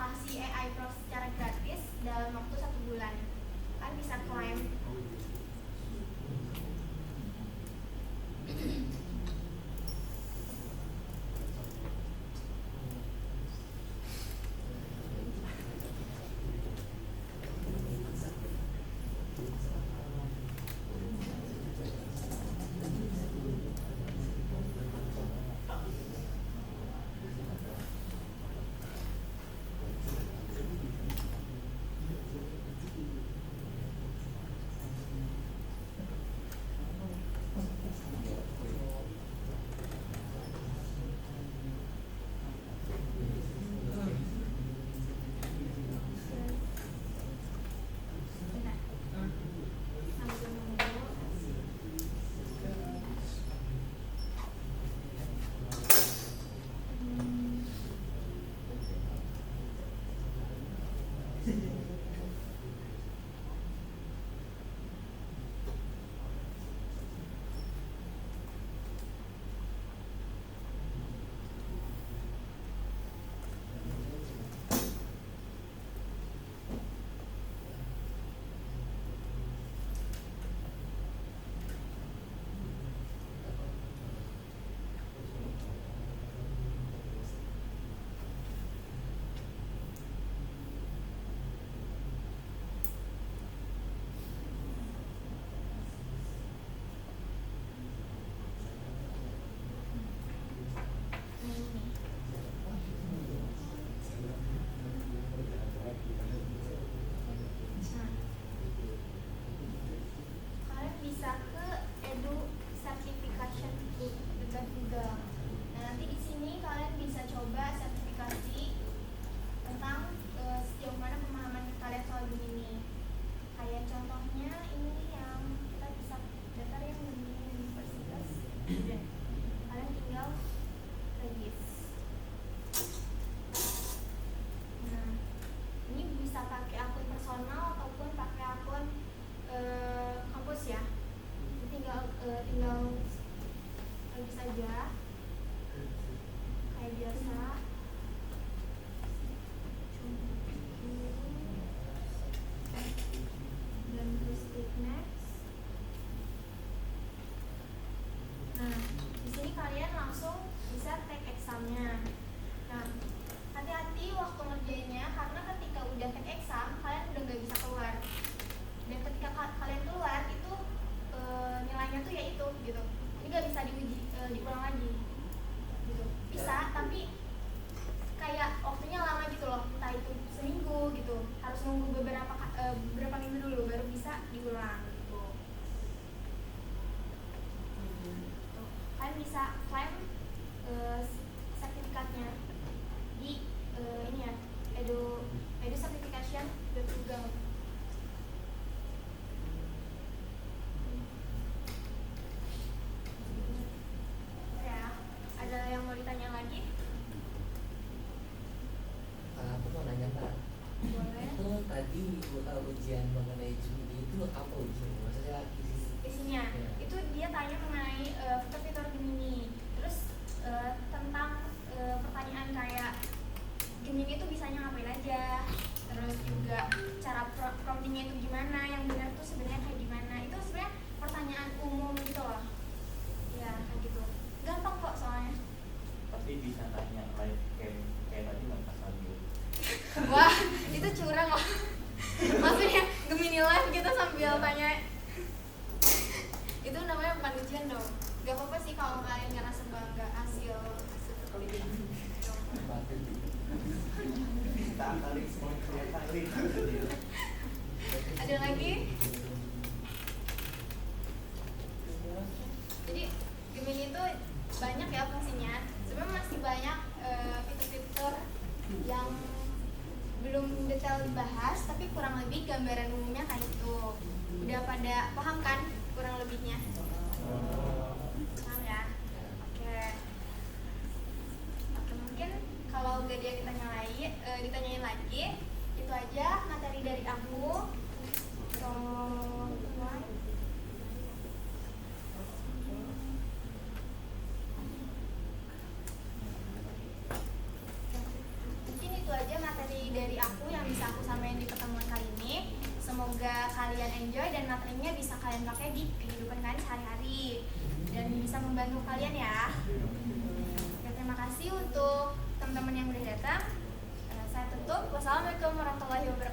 kasih AI Pro secara gratis dalam waktu 1 bulan. Kan bisa klaim. Sambil nunggu. Kalian bisa ke Edu Certification dekat Google. Nah, nanti di sini kalian bisa coba sertifikasi tentang sejauh mana pemahaman kalian soal Gemini. Kayak contohnya ini yang kita bisa daftar yang Gemini Universitas. Dan kalian tinggal register. Nah, ini bisa pakai akun personal ataupun pakai akun kampus ya. Tinggal lagi saja kayak biasa. Dan terus klik next. Nah, di sini kalian langsung bisa take examnya. Nah, hati-hati waktu ngerjainnya karena ketika udah take exam kalian udah nggak bisa keluar. Dan ketika kalian keluar itu nilainya tuh ya itu gitu. Ini nggak bisa diulang lagi. Gitu. Bisa, tapi kayak waktunya lama gitu loh. Entah itu seminggu gitu. Harus nunggu beberapa minggu dulu baru bisa diulang gitu. Tuh. Kalian bisa klaim sertifikatnya di ini ya, Edu Certification Google. Ya, ada yang mau ditanya lagi? Aku mau nanya Pak, Boleh. itu tadi ujian mengenai Gemini itu apa ujiannya? Maksudnya Isinya Ya. itu dia tanya mengenai fitur-fitur Gemini. Terus tentang pertanyaan kayak Gemini itu bisanya ngapain aja. Terus juga cara promptingnya itu gimana, yang benar tuh sebenarnya kayak gimana. Itu sebenarnya pertanyaan umum gitu loh. Ya, kayak gitu. Gampang kok soalnya. Tapi bisa tanya live cam kayak tadi nggak pas sambil. Wah, itu curang loh. Maksudnya Gemini live kita sambil tanya. Itu namanya bukan ujian dong. Gak apa-apa sih kalau kalian ngerasa bangga hasil ujian. Kita kali semua kali. Ada lagi? Jadi Gemini itu banyak ya fungsinya. Sebenarnya masih banyak fitur-fitur yang belum detail dibahas, tapi kurang lebih gambaran umumnya kayak itu. Udah pada paham kan kurang lebihnya? Paham ya? Oke. Oke, mungkin kalau gak ada yang ditanyain lagi, itu aja materi dari aku. So, mungkin itu aja materi dari kalian enjoy dan materinya bisa kalian pakai di kehidupan kalian sehari-hari dan bisa membantu kalian ya. Oke, terima kasih untuk teman-teman yang udah datang. Saya tutup. Wassalamualaikum warahmatullahi wabarakatuh.